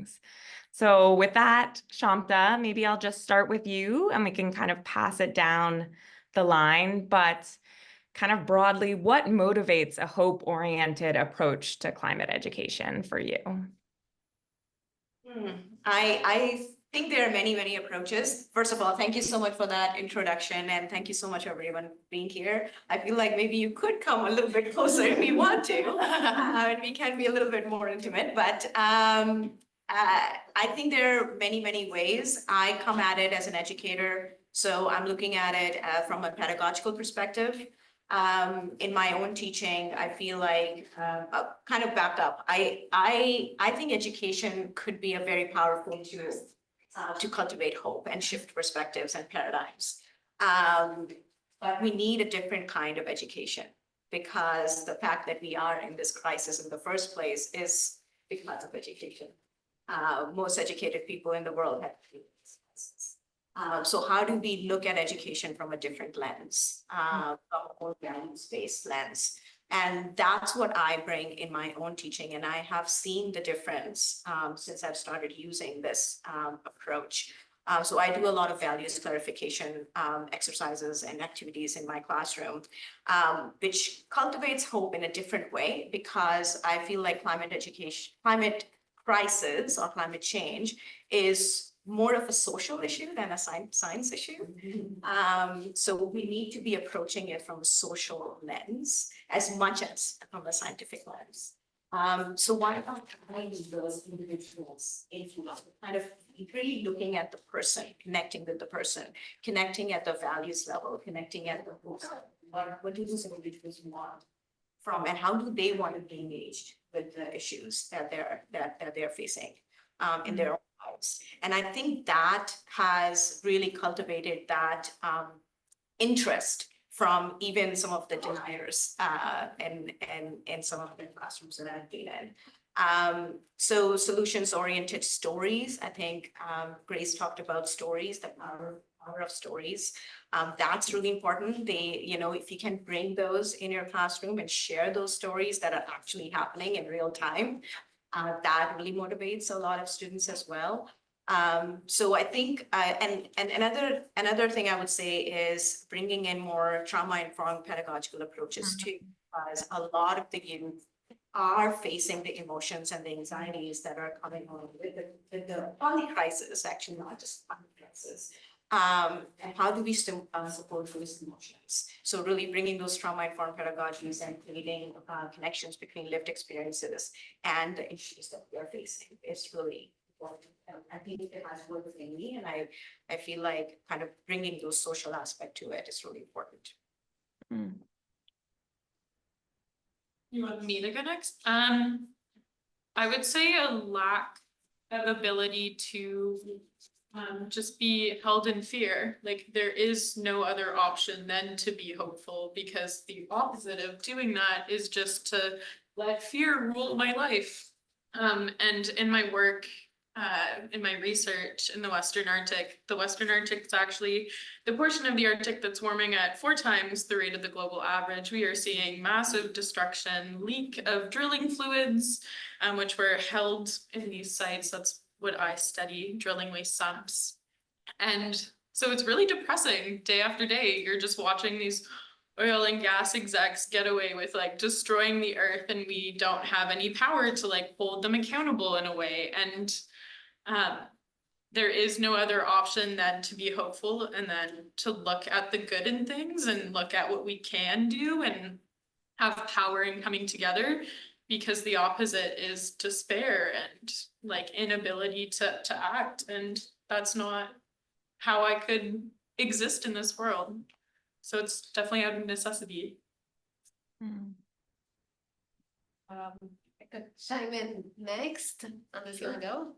things. So with that, Kshamta, maybe I'll just start with you and we can kind of pass it down the line, but kind of broadly, what motivates a hope-oriented approach to climate education for you? I think there are many approaches. First of all, thank you so much for that introduction, and thank you so much everyone being here. I feel like maybe you could come a little bit closer if you want to, and we can be a little bit more intimate. But I think there are many ways. I come at it as an educator, so I'm looking at it from a pedagogical perspective. In my own teaching, I feel like kind of backed up. I think education could be a very powerful tool to cultivate hope and shift perspectives and paradigms. But we need a different kind of education, because the fact that we are in this crisis in the first place is because of education. Most educated people in the world have experienced crisis. So how do we look at education from a different lens, from a more values-based lens? And that's what I bring in my own teaching. And I have seen the difference since I've started using this approach. So I do a lot of values clarification exercises and activities in my classroom, which cultivates hope in a different way, because I feel like climate crisis or climate change is more of a social issue than a science issue. So we need to be approaching it from a social lens as much as from a scientific lens. So why not finding those individuals influence, kind of really looking at the person, connecting with the person, connecting at the values level, connecting at the what do those individuals want from, and how do they want to be engaged with the issues that they're facing in their own lives. And I think that has really cultivated that interest from even some of the deniers and some of the classrooms that I've been in. So solutions-oriented stories, I think Grace talked about stories, the power of stories. That's really important. If you can bring those in your classroom and share those stories that are actually happening in real time, that really motivates a lot of students as well. So I think, and another thing I would say is bringing in more trauma-informed pedagogical approaches too, because a lot of the youth are facing the emotions and the anxieties that are coming on with the climate crisis, actually not just climate crisis. And how do we still support those emotions? So really bringing those trauma-informed pedagogies and creating connections between lived experiences and the issues that we are facing is really important. I think it has worked with me, and I feel like kind of bringing those social aspect to it is really important. You want me to go next? I would say a lack of ability to just be held in fear. Like, there is no other option than to be hopeful, because the opposite of doing that is just to let fear rule my life. And in my work, in my research in the Western Arctic is actually the portion of the Arctic that's warming at 4 times the rate of the global average. We are seeing massive destruction, leak of drilling fluids, which were held in these sites. That's what I study, drilling waste sumps. And so it's really depressing. Day after day, you're just watching these oil and gas execs get away with like destroying the earth, and we don't have any power to like hold them accountable in a way. And there is no other option than to be hopeful, and then to look at the good in things and look at what we can do and have power in coming together, because the opposite is despair and like inability to act. And that's not how I could exist in this world. So it's definitely out of necessity. I could chime in next. Unless you want to go.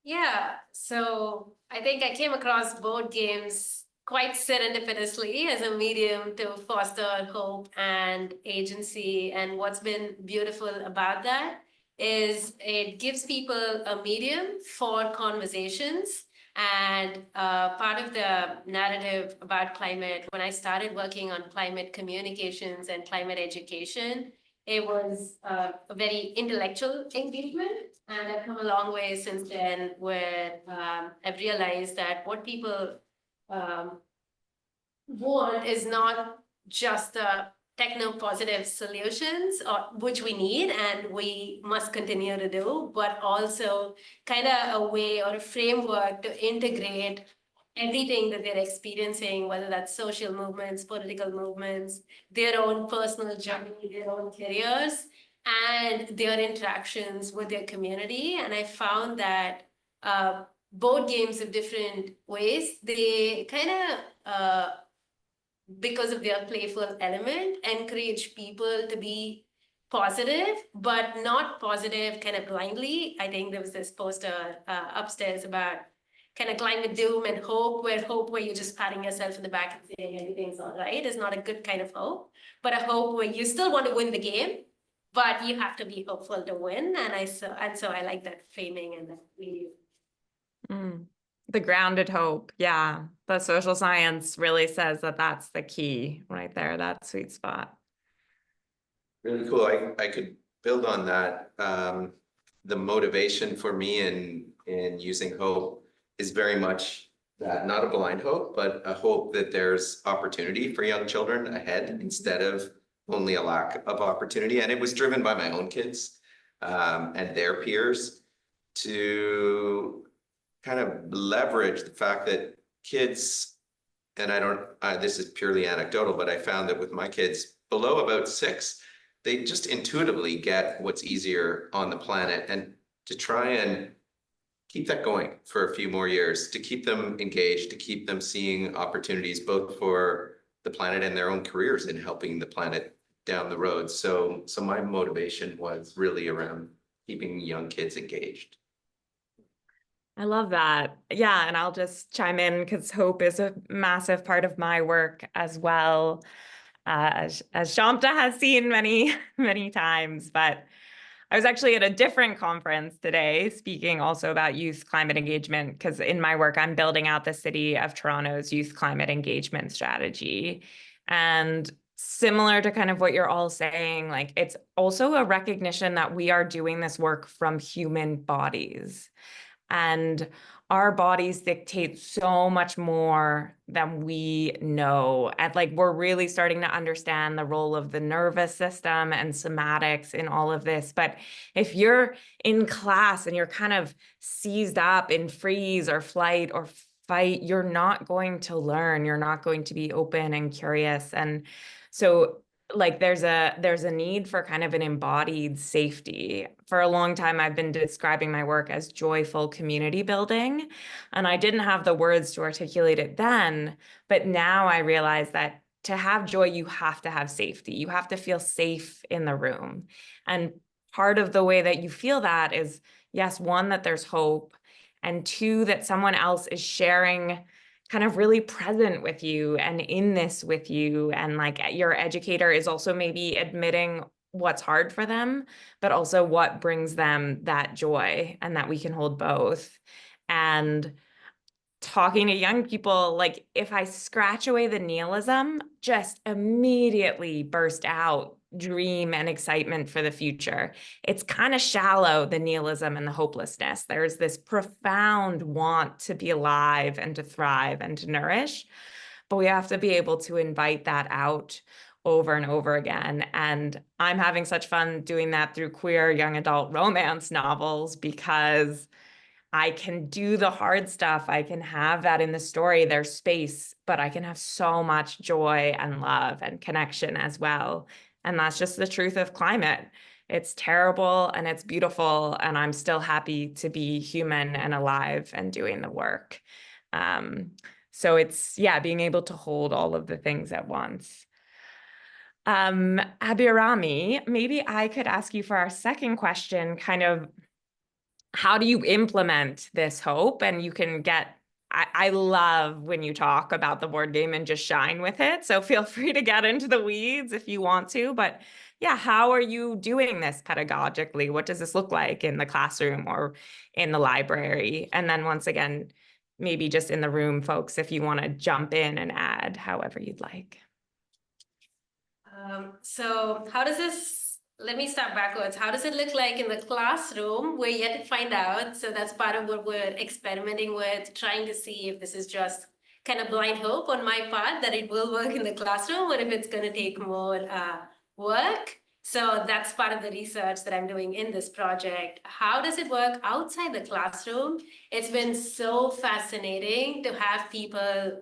Yeah, so I think I came across board games quite serendipitously as a medium to foster hope and agency. And what's been beautiful about that is it gives people a medium for conversations. And part of the narrative about climate, when I started working on climate communications and climate education, it was a very intellectual engagement. And I've come a long way since then, where I've realized that what people want is not just the techno-positive solutions, which we need and we must continue to do, but also kind of a way or a framework to integrate everything that they're experiencing, whether that's social movements, political movements, their own personal journey, their own careers, and their interactions with their community. And I found that board games of different ways, they kind of, because of their playful element, encourage people to be positive, but not positive kind of blindly. I think there was this poster upstairs about kind of climate doom and hope where you're just patting yourself in the back and saying everything's all right is not a good kind of hope, but a hope where you still want to win the game, but you have to be hopeful to win. And so I like that framing and that we. The grounded hope. Yeah. The social science really says that that's the key right there, that sweet spot. Really cool. I could build on that. The motivation for me in using hope is very much that, not a blind hope, but a hope that there's opportunity for young children ahead instead of only a lack of opportunity. And it was driven by my own kids and their peers to kind of leverage the fact that kids, and this is purely anecdotal, but I found that with my kids below about 6, they just intuitively get what's easier on the planet, and to try and keep that going for a few more years, to keep them engaged, to keep them seeing opportunities both for the planet and their own careers in helping the planet down the road. So my motivation was really around keeping young kids engaged. I love that. Yeah, and I'll just chime in because hope is a massive part of my work as well, as Kshamta has seen many, many times. But I was actually at a different conference today speaking also about youth climate engagement, because in my work, I'm building out the City of Toronto's youth climate engagement strategy. And similar to kind of what you're all saying, like it's also a recognition that we are doing this work from human bodies. And our bodies dictate so much more than we know. And like, we're really starting to understand the role of the nervous system and somatics in all of this. But if you're in class and you're kind of seized up in freeze or flight or fight, you're not going to learn. You're not going to be open and curious. And so like there's a need for kind of an embodied safety. For a long time, I've been describing my work as joyful community building, and I didn't have the words to articulate it then, but now I realize that to have joy, you have to have safety. You have to feel safe in the room. And part of the way that you feel that is, yes, one, that there's hope, and 2, that someone else is sharing kind of really present with you and in this with you. And like your educator is also maybe admitting what's hard for them, but also what brings them that joy, and that we can hold both. And talking to young people, like if I scratch away the nihilism, just immediately burst out dream and excitement for the future. It's kind of shallow, the nihilism and the hopelessness. There's this profound want to be alive and to thrive and to nourish, but we have to be able to invite that out over and over again. And I'm having such fun doing that through queer young adult romance novels, because I can do the hard stuff. I can have that in the story, there's space, but I can have so much joy and love and connection as well. And that's just the truth of climate. It's terrible and it's beautiful, and I'm still happy to be human and alive and doing the work. So it's, yeah, being able to hold all of the things at once. Abhirami, maybe I could ask you for our second question, kind of, how do you implement this hope? And you can get, I love when you talk about the board game and just shine with it. So feel free to get into the weeds if you want to. But yeah, how are you doing this pedagogically? What does this look like in the classroom or in the library? And then once again, maybe just in the room, folks, if you want to jump in and add however you'd like. So how does this let me start backwards. How does it look like in the classroom? We're yet to find out. So that's part of what we're experimenting with, trying to see if this is just kind of blind hope on my part that it will work in the classroom or if it's going to take more work. So that's part of the research that I'm doing in this project. How does it work outside the classroom? It's been so fascinating to have people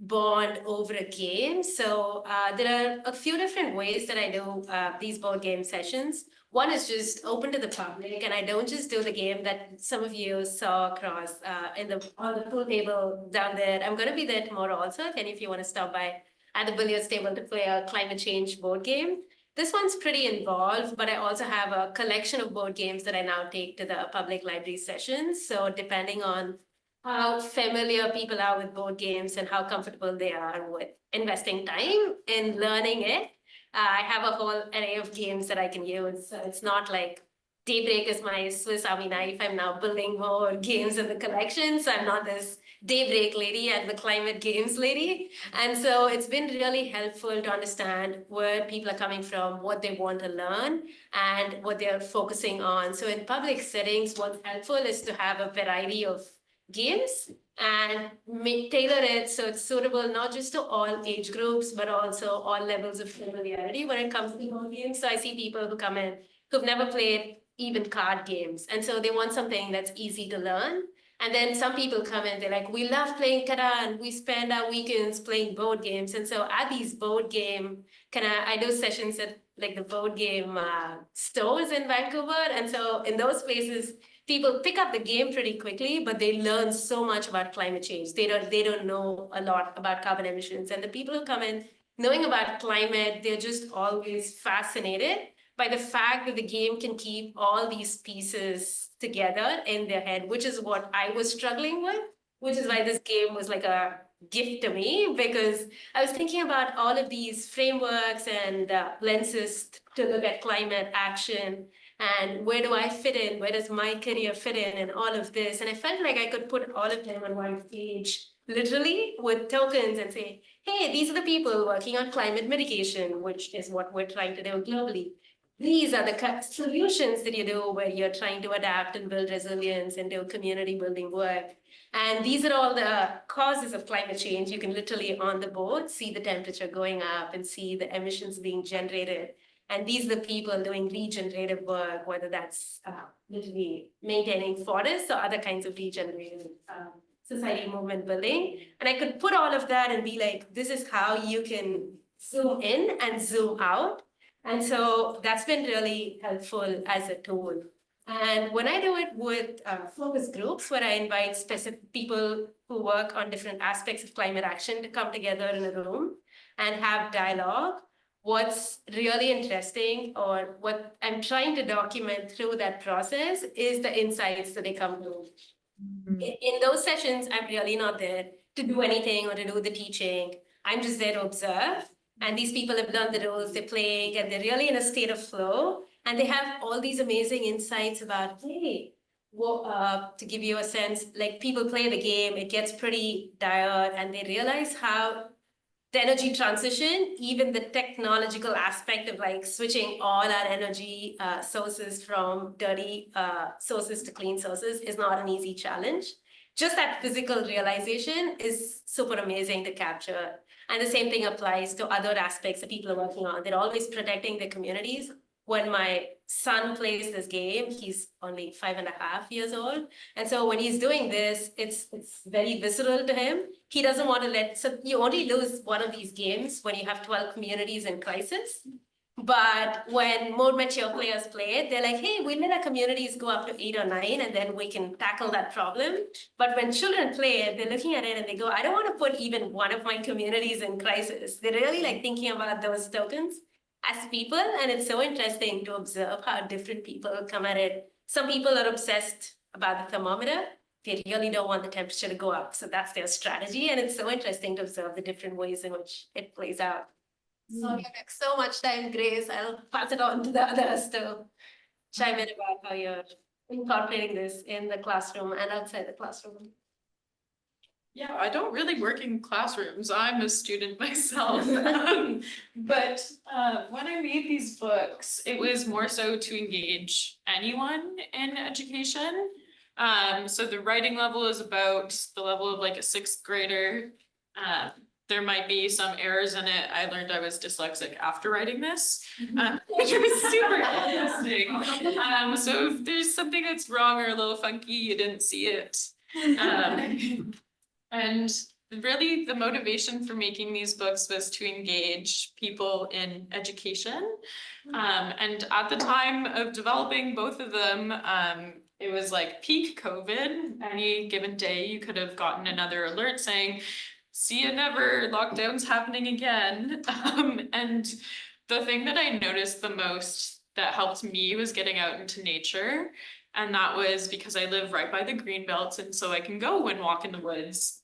bond over a game. So there are a few different ways that I do these board game sessions. One is just open to the public, and I don't just do the game that some of you saw across on the pool table down there. I'm going to be there tomorrow also, if any of you want to stop by at the billiards table to play a climate change board game. This one's pretty involved, but I also have a collection of board games that I now take to the public library sessions. So depending on how familiar people are with board games and how comfortable they are with investing time in learning it, I have a whole array of games that I can use. So it's not like Daybreak is my Swiss Army knife. I'm now building more games in the collection. So I'm not this Daybreak lady, I'm the climate games lady. And so it's been really helpful to understand where people are coming from, what they want to learn, and what they're focusing on. So in public settings, what's helpful is to have a variety of games and tailor it so it's suitable not just to all age groups, but also all levels of familiarity when it comes to board games. So I see people who come in who've never played even card games. And so they want something that's easy to learn. And then some people come in, they're like, we love playing Catan. We spend our weekends playing board games. And so at these board game, I do sessions at like the board game stores in Vancouver. And so in those places, people pick up the game pretty quickly, but they learn so much about climate change. They don't know a lot about carbon emissions. And the people who come in knowing about climate, they're just always fascinated by the fact that the game can keep all these pieces together in their head, which is what I was struggling with, which is why this game was like a gift to me, because I was thinking about all of these frameworks and lenses to look at climate action. And where do I fit in? Where does my career fit in? And all of this. And I felt like I could put all of them on one page, literally with tokens, and say, hey, these are the people working on climate mitigation, which is what we're trying to do globally. These are the solutions that you do where you're trying to adapt and build resilience and do community building work. And these are all the causes of climate change. You can literally on the board see the temperature going up and see the emissions being generated. And these are the people doing regenerative work, whether that's literally maintaining forests or other kinds of regenerative society movement building. And I could put all of that and be like, this is how you can zoom in and zoom out. And so that's been really helpful as a tool. And when I do it with focus groups, where I invite specific people who work on different aspects of climate action to come together in a room and have dialogue, what's really interesting, or what I'm trying to document through that process, is the insights that they come to. In those sessions, I'm really not there to do anything or to do the teaching. I'm just there to observe. And these people have learned the rules, they're playing, and they're really in a state of flow. And they have all these amazing insights about, hey, well, to give you a sense, like people play the game, it gets pretty dire, and they realize how the energy transition, even the technological aspect of like switching all our energy sources from dirty sources to clean sources is not an easy challenge. Just that physical realization is super amazing to capture. And the same thing applies to other aspects that people are working on. They're always protecting their communities. When my son plays this game, he's only 5.5 years old. And so when he's doing this, it's very visceral to him. He doesn't want to so you only lose one of these games when you have 12 communities in crisis. But when more mature players play it, they're like, hey, we let our communities go up to 8 or 9, and then we can tackle that problem. But when children play it, they're looking at it and they go, I don't want to put even one of my communities in crisis. They're really like thinking about those tokens as people. And it's so interesting to observe how different people come at it. Some people are obsessed about the thermometer. They really don't want the temperature to go up. So that's their strategy. And it's so interesting to observe the different ways in which it plays out. So you have so much time, Grace. I'll pass it on to the others to chime in about how you're incorporating this in the classroom and outside the classroom. Yeah, I don't really work in classrooms. I'm a student myself. But when I made these books, it was more so to engage anyone in education. So the writing level is about the level of like a sixth grader. There might be some errors in it. I learned I was dyslexic after writing this, which was super interesting. So if there's something that's wrong or a little funky, you didn't see it. And really, the motivation for making these books was to engage people in education. And at the time of developing both of them, it was like peak COVID. Any given day, you could have gotten another alert saying, "See you never, lockdown's happening again." And the thing that I noticed the most that helped me was getting out into nature. And that was because I live right by the green belt, and so I can go and walk in the woods.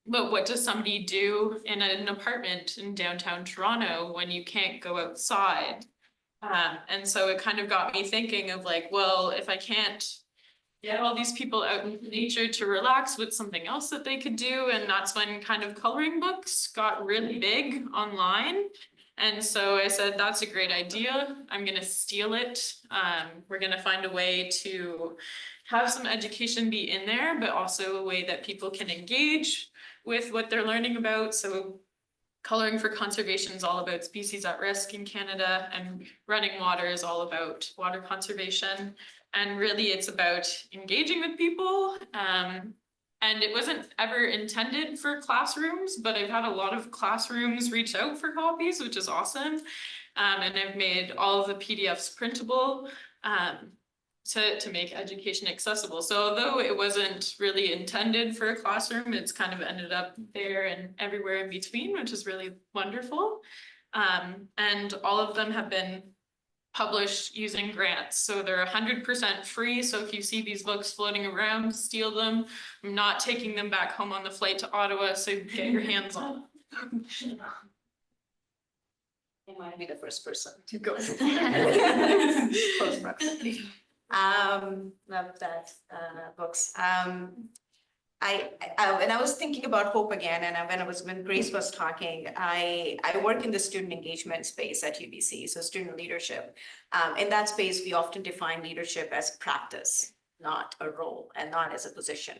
But what does somebody do in an apartment in downtown Toronto when you can't go outside? And so it kind of got me thinking of like, well, if I can't get all these people out in nature to relax, with something else that they could do? And that's when kind of coloring books got really big online. And so I said, that's a great idea. I'm gonna steal it. We're gonna find a way to have some education be in there, but also a way that people can engage with what they're learning about. So Coloring for Conservation is all about species at risk in Canada, and Running Water is all about water conservation. And really it's about engaging with people. And it wasn't ever intended for classrooms, but I've had a lot of classrooms reach out for copies, which is awesome. And I've made all of the PDFs printable. To make education accessible. So although it wasn't really intended for a classroom, it's kind of ended up there and everywhere in between, which is really wonderful. And all of them have been published using grants. So they're 100% free. So if you see these books floating around, steal them. I'm not taking them back home on the flight to Ottawa, so get your hands on them. You might be the first person To go. Close proximity. Love that, books. When I was thinking about hope again, and when Grace was talking, I work in the student engagement space at UBC, so student leadership. In that space, we often define leadership as practice, not a role, and not as a position.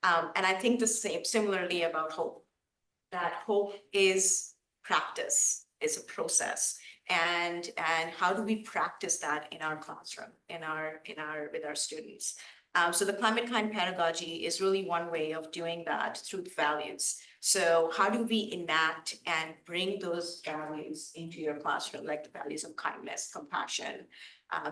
And I think the same similarly about hope, that hope is practice, is a process. And how do we practice that in our classroom, with our students? So the climate kind pedagogy is really one way of doing that through values. So how do we enact and bring those values into your classroom, like the values of kindness, compassion,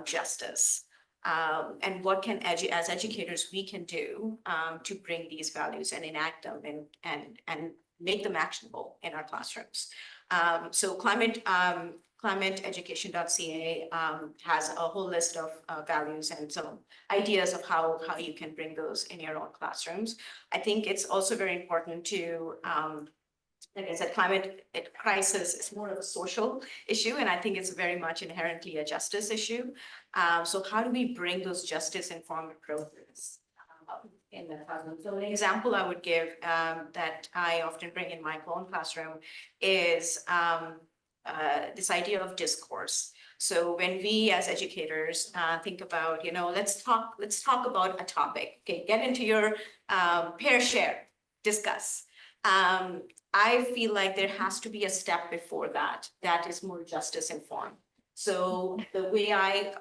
justice? And what can as educators we can do to bring these values and enact them and make them actionable in our classrooms? So climateeducation.ca has a whole list of values and some ideas of how you can bring those in your own classrooms. I think it's also very important to, like I said, climate crisis is more of a social issue, and I think it's very much inherently a justice issue. So how do we bring those justice-informed approaches in the classroom? So an example I would give that I often bring in my own classroom is this idea of discourse. So when we as educators think about, let's talk about a topic. Okay, get into your pair share, discuss. I feel like there has to be a step before that is more justice informed. So the way I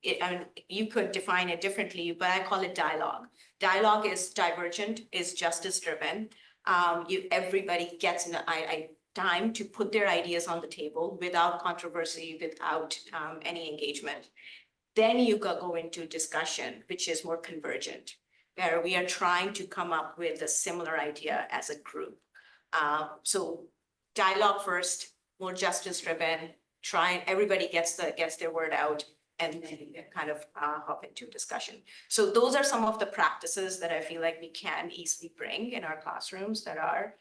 mean, you could define it differently, but I call it dialogue. Dialogue is divergent, is justice driven. Everybody gets time to put their ideas on the table without controversy, without any engagement. Then you go into discussion, which is more convergent, where we are trying to come up with a similar idea as a group. So dialogue first, more justice driven, everybody gets their word out, and then kind of hop into discussion. So those are some of the practices that I feel like we can easily bring in our classrooms that are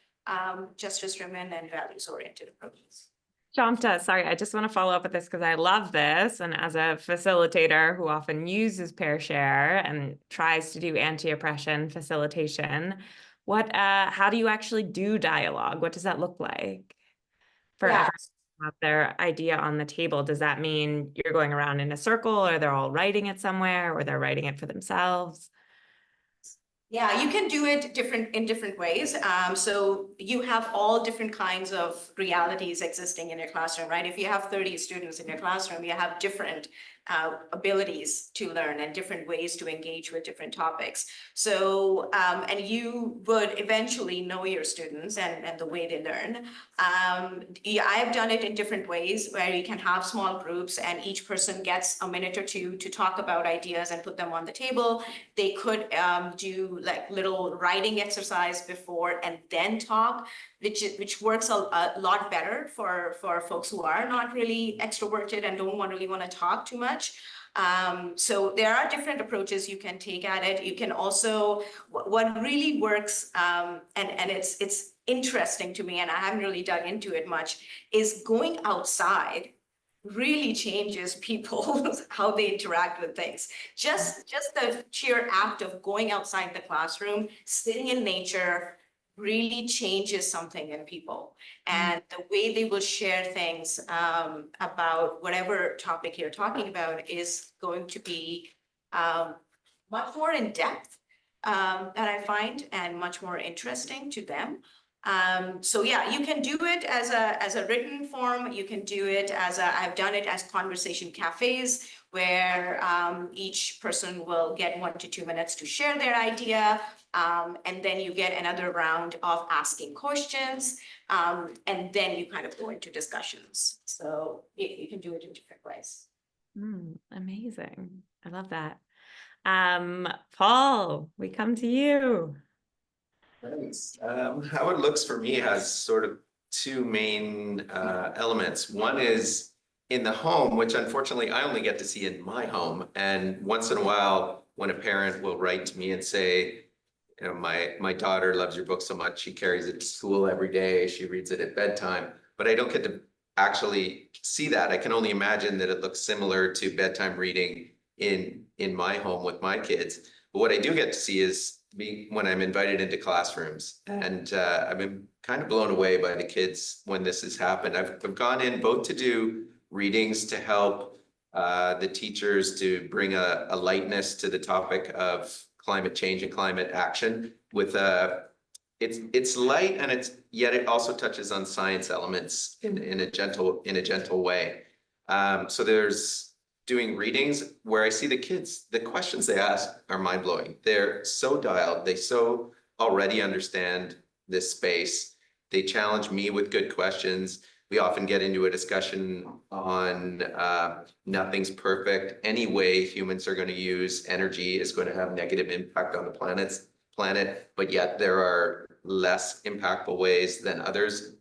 justice-driven and values-oriented approaches. Kshamta, sorry, I just want to follow up with this because I love this. And as a facilitator who often uses pair share and tries to do anti-oppression facilitation, how do you actually do dialogue? What does that look like for Yeah. everyone to have their idea on the table? Does that mean you're going around in a circle, or they're all writing it somewhere, or they're writing it for themselves? Yeah, you can do it in different ways. So you have all different kinds of realities existing in your classroom, right? If you have 30 students in your classroom, you have different abilities to learn and different ways to engage with different topics. So, and you would eventually know your students and the way they learn. Yeah, I have done it in different ways where you can have small groups and each person gets a minute or two to talk about ideas and put them on the table. They could do like little writing exercise before and then talk, which works a lot better for folks who are not really extroverted and don't really want to talk too much. So there are different approaches you can take at it. You can also, what really works, and it's interesting to me, and I haven't really dug into it much, is going outside really changes people how they interact with things. Just the sheer act of going outside the classroom, sitting in nature, really changes something in people. And the way they will share things about whatever topic you're talking about is going to be much more in depth that I find, and much more interesting to them. So yeah, you can do it as a written form. You can do it I've done it as conversation cafes, where each person will get 1 to 2 minutes to share their idea. And then you get another round of asking questions. And then you kind of go into discussions. So you can do it in different ways. Amazing. I love that. Paul, we come to you. Thanks. How it looks for me has sort of two main elements. One is in the home, which unfortunately I only get to see in my home. And once in a while, when a parent will write to me and say, you know, my daughter loves your book so much, she carries it to school every day, she reads it at bedtime, but I don't get to actually see that. I can only imagine that it looks similar to bedtime reading in my home with my kids. But what I do get to see is when I'm invited into classrooms, and I've been kind of blown away by the kids when this has happened. I've gone in both to do readings to help the teachers to bring a lightness to the topic of climate change and climate action with it's light, and yet it also touches on science elements in a gentle way. So there's doing readings where I see the kids, the questions they ask are mind-blowing. They're so dialed, they so already understand this space. They challenge me with good questions. We often get into a discussion on nothing's perfect. Any way humans are going to use energy is going to have negative impact on the planet, but yet there are less impactful ways than others.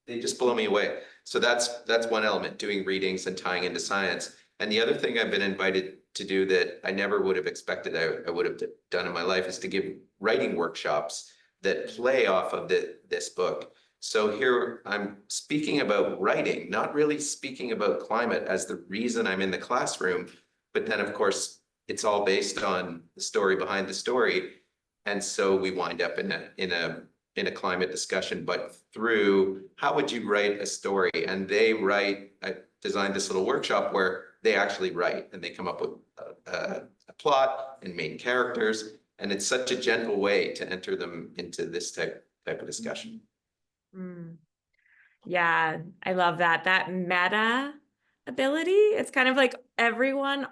They just blow me away. So that's one element, doing readings and tying into science. And the other thing I've been invited to do that I never would have expected I would have done in my life is to give writing workshops that play off of this book. So here I'm speaking about writing, not really speaking about climate as the reason I'm in the classroom, but then of course it's all based on the story behind the story. And so we wind up in a climate discussion, but through how would you write a story? And I designed this little workshop where they actually write and they come up with a plot and main characters. And it's such a gentle way to enter them into this type of discussion. Yeah, I love that meta ability. It's kind of like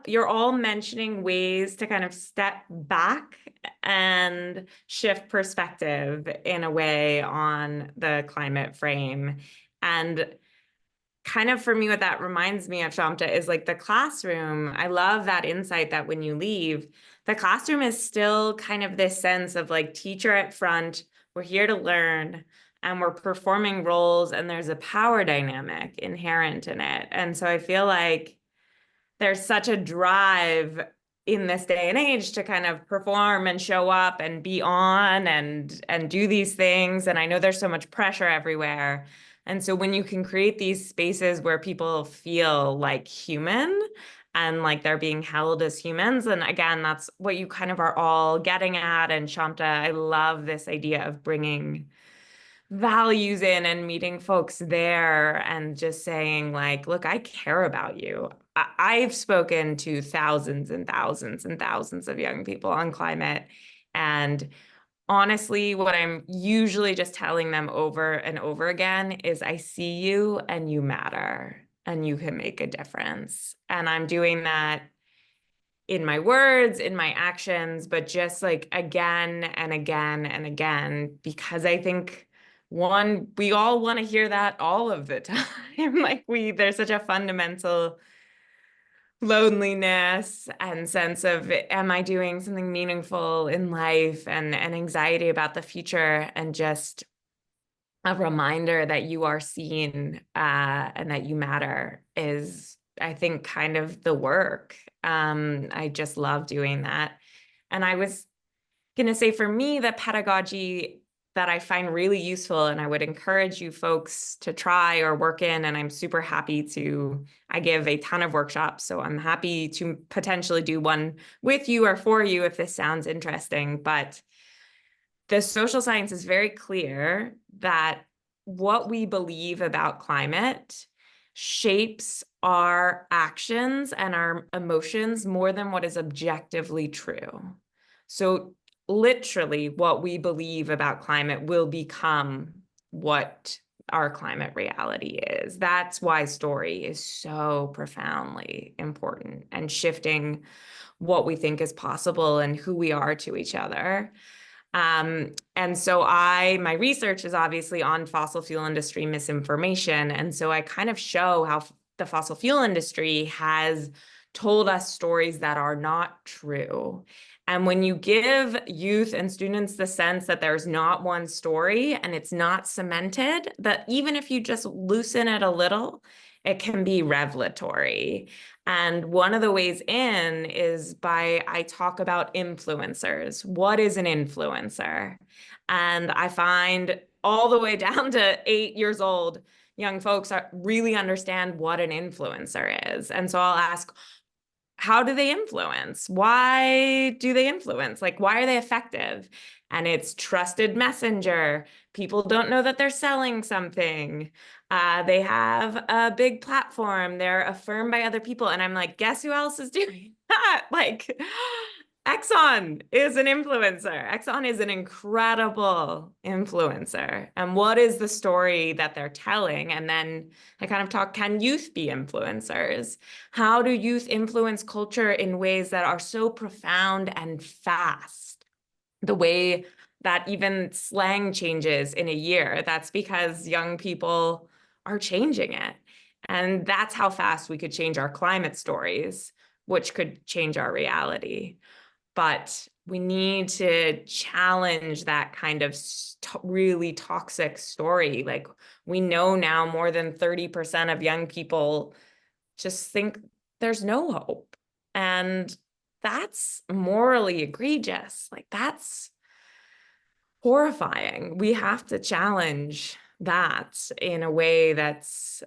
you're all mentioning ways to kind of step back and shift perspective in a way on the climate frame. And kind of for me, what that reminds me of, Kshamta, is like the classroom. I love that insight that when you leave, the classroom is still kind of this sense of like teacher at front, we're here to learn, and we're performing roles, and there's a power dynamic inherent in it. And so I feel like there's such a drive in this day and age to kind of perform and show up and be on and do these things. And I know there's so much pressure everywhere. And so when you can create these spaces where people feel like human, and like they're being held as humans. And again, that's what you kind of are all getting at. And Kshamta, I love this idea of bringing values in and meeting folks there and just saying like, look, I care about you. I've spoken to thousands and thousands and thousands of young people on climate. And honestly, what I'm usually just telling them over and over again is I see you and you matter and you can make a difference. And I'm doing that in my words, in my actions, but just like again and again and again, because I think one, we all want to hear that all of the time. Like there's such a fundamental loneliness and sense of, am I doing something meaningful in life, and anxiety about the future, and just a reminder that you are seen and that you matter is, I think, kind of the work. I just love doing that. And I was going to say, for me, the pedagogy that I find really useful, and I would encourage you folks to try or work in, and I'm super happy to, I give a ton of workshops, so I'm happy to potentially do one with you or for you if this sounds interesting. But the social science is very clear that what we believe about climate shapes our actions and our emotions more than what is objectively true. So literally, what we believe about climate will become what our climate reality is. That's why story is so profoundly important and shifting what we think is possible and who we are to each other. And so my research is obviously on fossil fuel industry misinformation. And so I kind of show how the fossil fuel industry has told us stories that are not true. And when you give youth and students the sense that there's not one story and it's not cemented, that even if you just loosen it a little, it can be revelatory. And one of the ways in is I talk about influencers. What is an influencer? And I find all the way down to 8 years old, young folks really understand what an influencer is. And so I'll ask, how do they influence? Why do they influence? Like, why are they effective? And it's trusted messenger. People don't know that they're selling something. They have a big platform. They're affirmed by other people. And I'm like, guess who else is doing that? Like, Exxon is an influencer. Exxon is an incredible influencer. And what is the story that they're telling? And then I kind of talk, can youth be influencers? How do youth influence culture in ways that are so profound and fast? The way that even slang changes in a year, that's because young people are changing it. And that's how fast we could change our climate stories, which could change our reality. But we need to challenge that kind of really toxic story. Like, we know now more than 30% of young people just think there's no hope. And that's morally egregious. Like, that's horrifying. We have to challenge that in a way that's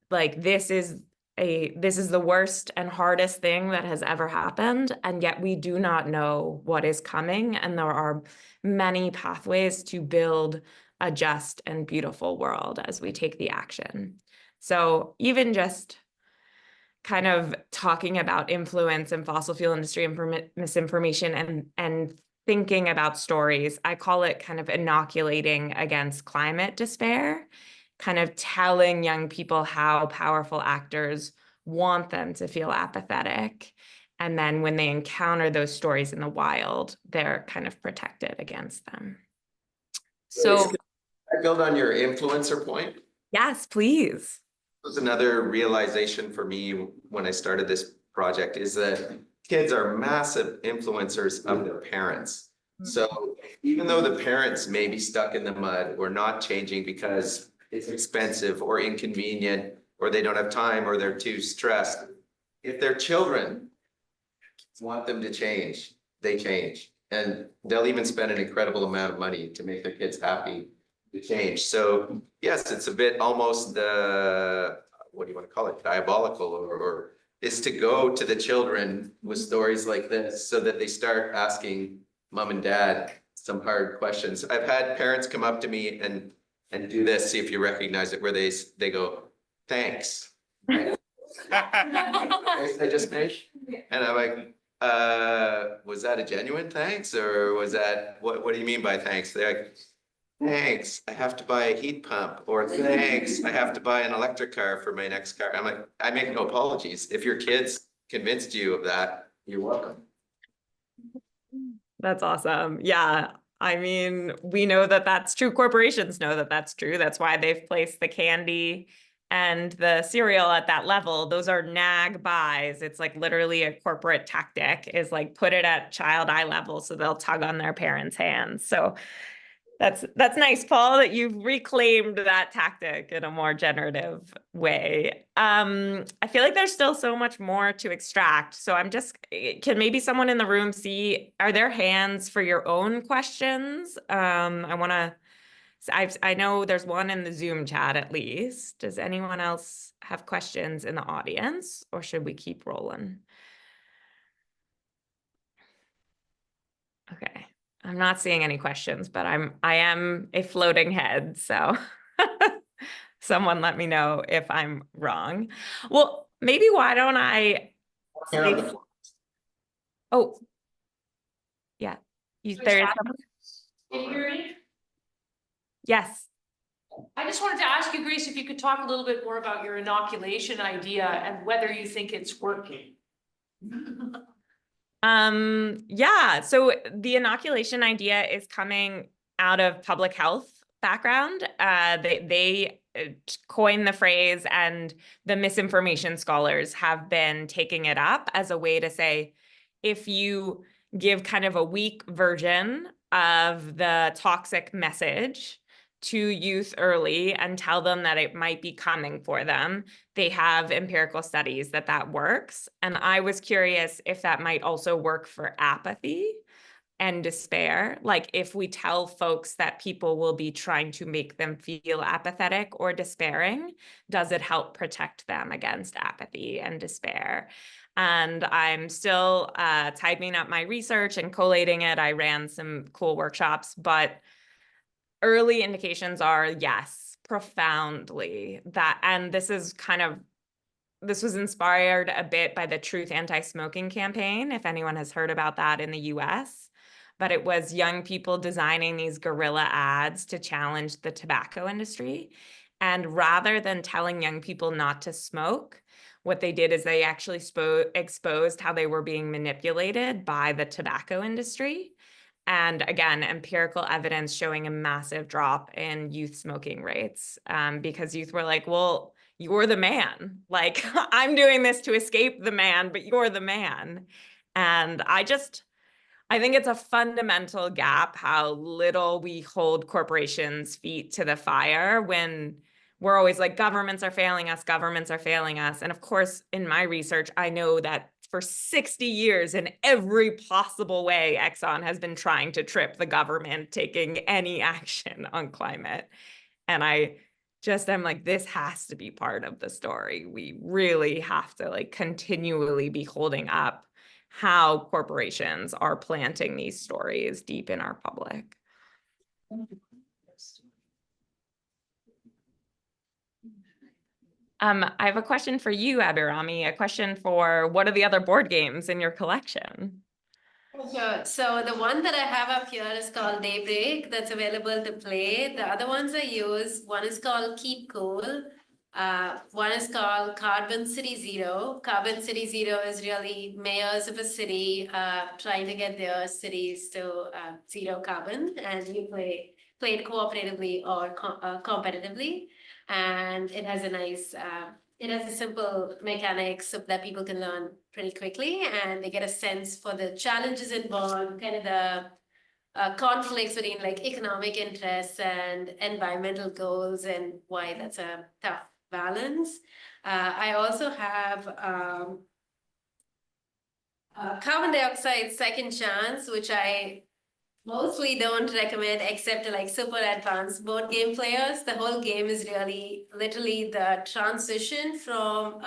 like, this is the worst and hardest thing that has ever happened, and yet we do not know what is coming, and there are many pathways to build a just and beautiful world as we take the action. So even just kind of talking about influence and fossil fuel industry misinformation and thinking about stories, I call it kind of inoculating against climate despair, kind of telling young people how powerful actors want them to feel apathetic. And then when they encounter those stories in the wild, they're kind of protected against them. So I build on your influencer point. yes, please. Was another realization for me when I started this project is that kids are massive influencers of their parents. So even though the parents may be stuck in the mud or not changing because it's expensive or inconvenient, or they don't have time, or they're too stressed, if their children want them to change, they change. And they'll even spend an incredible amount of money to make their kids happy to change. So yes, it's a bit almost what do you want to call it, diabolical or is to go to the children with stories like this so that they start asking mom and dad some hard questions. I've had parents come up to me and do this, see if you recognize it, where they go, thanks. Thanks I just made. And I'm like, was that a genuine thanks, or was that, what do you mean by thanks? They're like, thanks, I have to buy a heat pump, or thanks, I have to buy an electric car for my next car. I'm like, I make no apologies. If your kids convinced you of that, you're welcome. That's awesome. Yeah. I mean, we know that that's true. Corporations know that that's true. That's why they've placed the candy and the cereal at that level. Those are nag buys. It's like literally a corporate tactic, is like put it at child eye level so they'll tug on their parents' hands. So that's nice, Paul, that you've reclaimed that tactic in a more generative way. I feel like there's still so much more to extract. So can maybe someone in the room see, are there hands for your own questions? I know there's one in the Zoom chat at least. Does anyone else have questions in the audience, or should we keep rolling? Okay. I'm not seeing any questions, but I am a floating head, so someone let me know if I'm wrong. Well, maybe why don't I Oh, yeah. There's Can you hear me? Yes. I just wanted to ask you, Grace, if you could talk a little bit more about your inoculation idea and whether you think it's working. Yeah, so the inoculation idea is coming out of public health background. They coined the phrase, and the misinformation scholars have been taking it up as a way to say, if you give kind of a weak version of the toxic message to youth early and tell them that it might be coming for them, they have empirical studies that works. And I was curious if that might also work for apathy and despair. Like, if we tell folks that people will be trying to make them feel apathetic or despairing, does it help protect them against apathy and despair? And I'm still typing up my research and collating it. I ran some cool workshops, but early indications are, yes, profoundly that. And this was inspired a bit by the Truth Anti-Smoking campaign, if anyone has heard about that in the US. But it was young people designing these guerrilla ads to challenge the tobacco industry. And rather than telling young people not to smoke, what they did is they actually exposed how they were being manipulated by the tobacco industry. And again, empirical evidence showing a massive drop in youth smoking rates, because youth were like, well, you're the man. Like, I'm doing this to escape the man, but you're the man. And I think it's a fundamental gap how little we hold corporations' feet to the fire when we're always like, governments are failing us, governments are failing us. And of course, in my research, I know that for 60 years, in every possible way, Exxon has been trying to trip the government taking any action on climate. And I'm like, this has to be part of the story. We really have to like continually be holding up how corporations are planting these stories deep in our public. I have a question for you, Abhirami, a question for what are the other board games in your collection? Sure. So the one that I have up here is called Daybreak, that's available to play. The other ones I use, one is called Keep Cool. One is called Carbon City Zero. Carbon City Zero is really mayors of a city trying to get their cities to zero carbon, and you play it cooperatively or competitively. And it has a simple mechanics so that people can learn pretty quickly, and they get a sense for the challenges involved, kind of the conflicts between like economic interests and environmental goals, and why that's a tough balance. I also have Carbon Dioxide Second Chance, which I mostly don't recommend except to like super advanced board game players. The whole game is really literally the transition from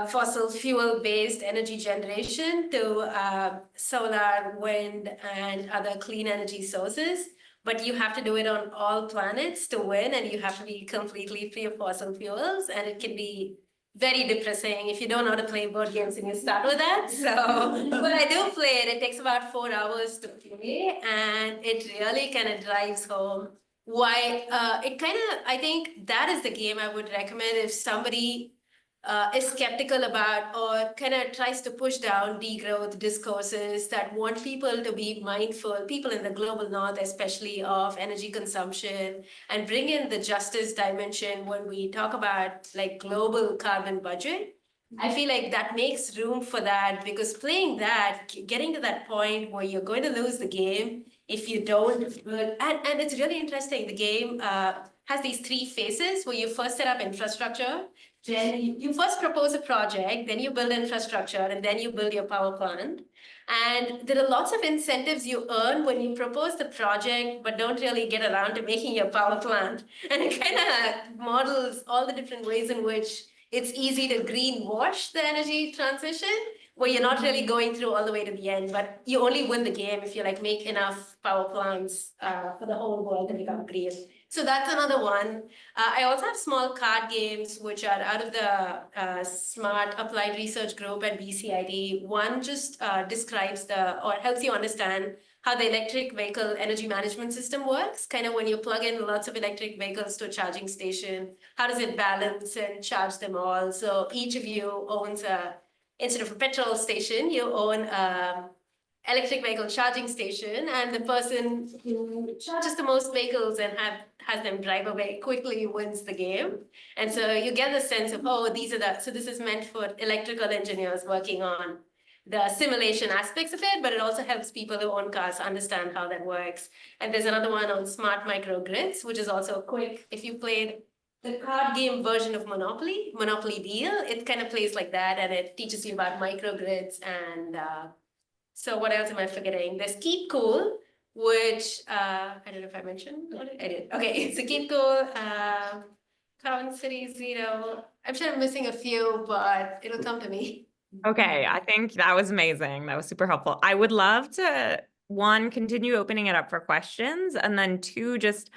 fossil fuel-based energy generation to solar, wind, and other clean energy sources. But you have to do it on all planets to win, and you have to be completely free of fossil fuels. And it can be very depressing if you don't know how to play board games and you start with that. So, but I do play it. It takes about 4 hours to play, and it really kind of drives home why it kind of, I think that is the game I would recommend if somebody is skeptical about or kind of tries to push down degrowth discourses that want people to be mindful, people in the global north especially, of energy consumption, and bring in the justice dimension when we talk about like global carbon budget. I feel like that makes room for that, because playing that, getting to that point where you're going to lose the game if you don't, and it's really interesting. The game has these 3 phases where you first set up infrastructure. Then you first propose a project, then you build infrastructure, and then you build your power plant. And there are lots of incentives you earn when you propose the project, but don't really get around to making your power plant. And it kind of models all the different ways in which it's easy to greenwash the energy transition, where you're not really going through all the way to the end, but you only win the game if you like make enough power plants for the whole world to become green. So that's another one. I also have small card games, which are out of the Smart Applied Research Group at BCID. One just describes or helps you understand how the electric vehicle energy management system works. Kind of when you plug in lots of electric vehicles to a charging station, how does it balance and charge them all? So each of you owns instead of a petrol station, you own electric vehicle charging station, and the person who charges the most vehicles and has them drive away quickly wins the game. And so you get the sense of, oh, so this is meant for electrical engineers working on the simulation aspects of it, but it also helps people who own cars understand how that works. And there's another one on smart microgrids, which is also quick. If you played the card game version of Monopoly Deal, it kind of plays like that, and it teaches you about microgrids. And so what else am I forgetting? There's Keep Cool, which I don't know if I mentioned. I did. Okay, so Keep Cool, Carbon City Zero. I'm sure I'm missing a few, but it'll come to me. Okay, I think that was amazing. That was super helpful. I would love to, 1, continue opening it up for questions, and then 2, just